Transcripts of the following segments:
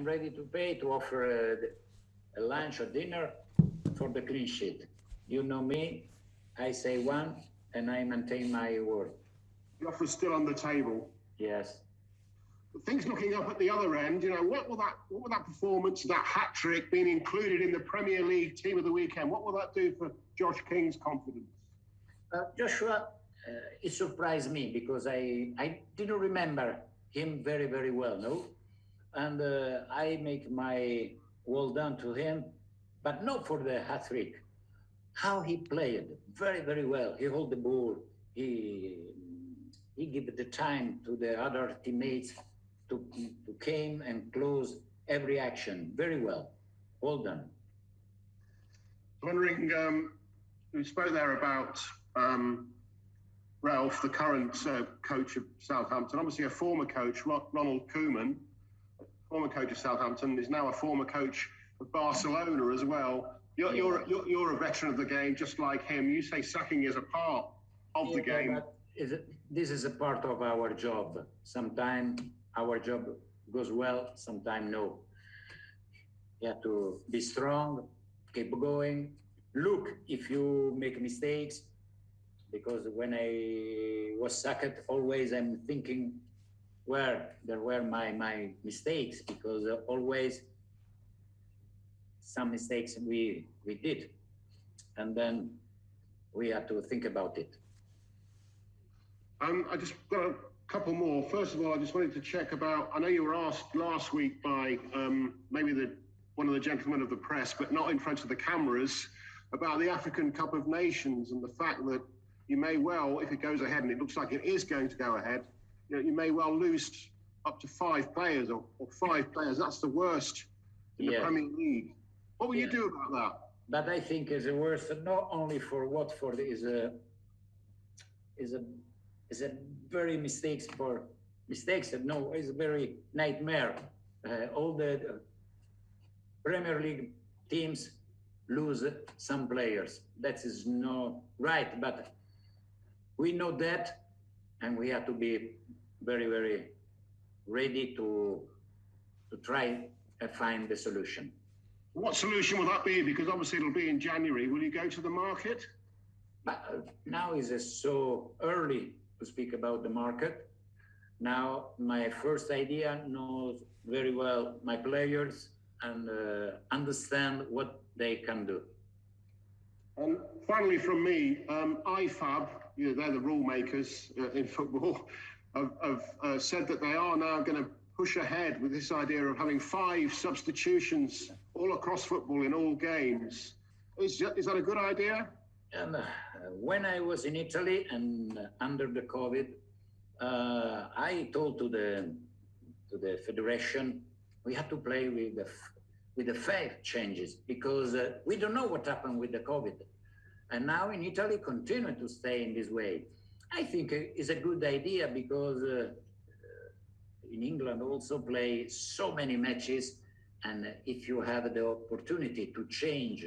I'm ready to pay to offer a lunch or dinner for the clean sheet. You know me, I say one and I maintain my word. The offer's still on the table. Yes. Things looking up at the other end, what will that performance, that hat-trick being included in the Premier League Team of the Weekend, what will that do for Josh King's confidence? Joshua, it surprised me because I didn't remember him very, very well, no? And I make my well done to him, but not for the hat-trick. How he played, very, very well. He hold the ball, he give the time to the other teammates to came and close every action very well. Well done. Wondering, we spoke there about Ralph, the current coach of Southampton, obviously a former coach, Ronald Koeman, former coach of Southampton, is now a former coach of Barcelona as well. You're a veteran of the game, just like him. You say sacking is a part of the game. This is a part of our job. Sometimes our job goes well, sometimes no. You have to be strong, keep going. Look, if you make mistakes, because when I was sacked, always I'm thinking where there were my mistakes, because always some mistakes we did, and then we have to think about it. I just got a couple more. First of all, I just wanted to check about, I know you were asked last week by maybe one of the gentlemen of the press, but not in front of the cameras, about the African Cup of Nations and the fact that you may well, if it goes ahead, and it looks like it is going to go ahead, you may well lose up to 5 players or 5 players. That's the worst in the Premier League. What will you do about that? But I think it's the worst, not only for Watford, is a very mistakes. No, it's a very nightmare. All the Premier League teams lose some players. That is not right, but we know that, and we have to be very, very ready to try and find the solution. What solution will that be? Because obviously it'll be in January. Will you go to the market? But now is so early to speak about the market. Now my first idea knows very well my players and understand what they can do. And finally from me, IFAB, they're the rule makers in football, have said that they are now going to push ahead with this idea of having 5 substitutions all across football in all games. Is that a good idea? And when I was in Italy and under the COVID, I told to the federation we have to play with the 5 changes, because we don't know what happened with the COVID. And now in Italy, continue to stay in this way. I think it's a good idea, because in England also play so many matches, and if you have the opportunity to change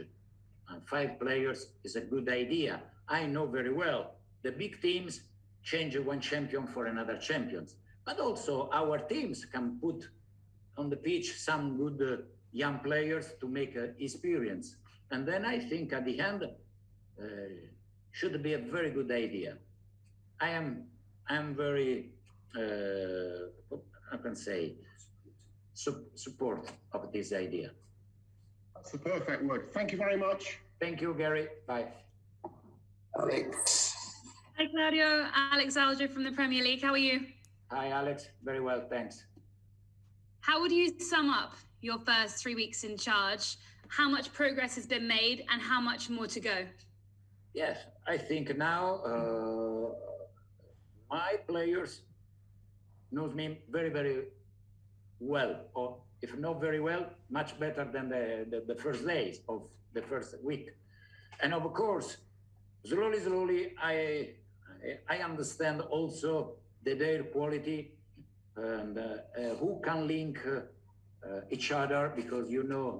5 players, is a good idea. I know very well the big teams change one champion for another champions, but also our teams can put on the pitch some good young players to make experience. And then I think at the end should be a very good idea. I am very, I can say, support of this idea. That's the perfect word. Thank you very much. Thank you, Gary. Bye. Alex. Hi, Claudio. Alex Alger from the Premier League. How are you? Hi, Alex. Very well, thanks. How would you sum up your first 3 weeks in charge? How much progress has been made and how much more to go? Yes, I think now my players knows me very, very well, or if not very well, much better than the first days of the first week. And of course, slowly, I understand also their quality and who can link each other, because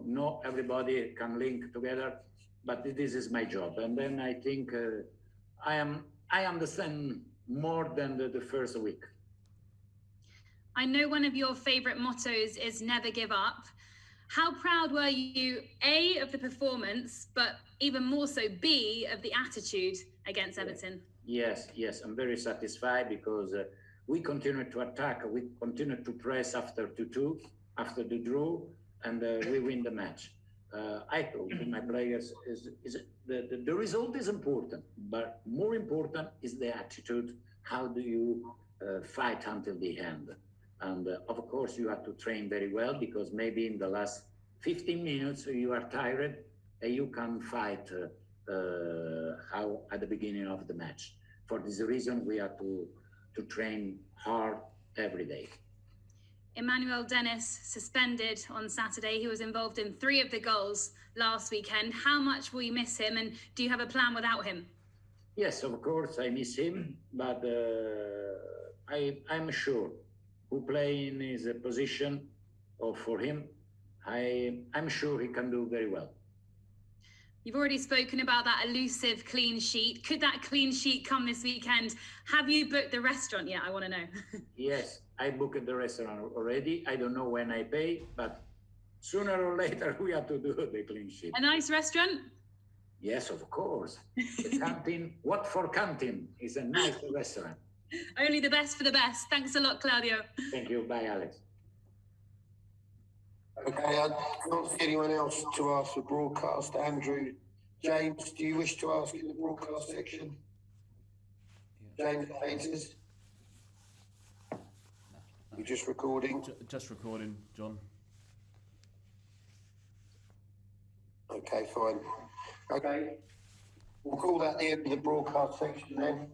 not everybody can link together, but this is my job. And then I think I understand more than the first week. I know one of your favourite mottos is never give up. How proud were you, A, of the performance, but even more so, B, of the attitude against Everton? Yes, I'm very satisfied because we continue to attack, we continue to press after 2-2, after the draw, and we win the match. I told my players, the result is important, but more important is the attitude. How do you fight until the end? And of course, you have to train very well because maybe in the last 15 minutes you are tired and you can fight how at the beginning of the match. For this reason, we have to train hard every day. Emmanuel Dennis suspended on Saturday. He was involved in 3 of the goals last weekend. How much will you miss him, and do you have a plan without him? Yes, of course, I miss him, but I'm sure who play in his position or for him, I'm sure he can do very well. You've already spoken about that elusive clean sheet. Could that clean sheet come this weekend? Have you booked the restaurant yet? I want to know. Yes, I booked the restaurant already. I don't know when I pay, but sooner or later we have to do the clean sheet. A nice restaurant? Yes, of course. The canteen, Watford canteen is a nice restaurant. Only the best for the best. Thanks a lot, Claudio. Thank you. Bye, Alex. Okay, I can't see anyone else to ask for broadcast. Andrew, James, do you wish to ask in the broadcast section? James Peters? You're just recording? Just recording, John. Okay, fine. Okay, we'll call that the end of the broadcast section then.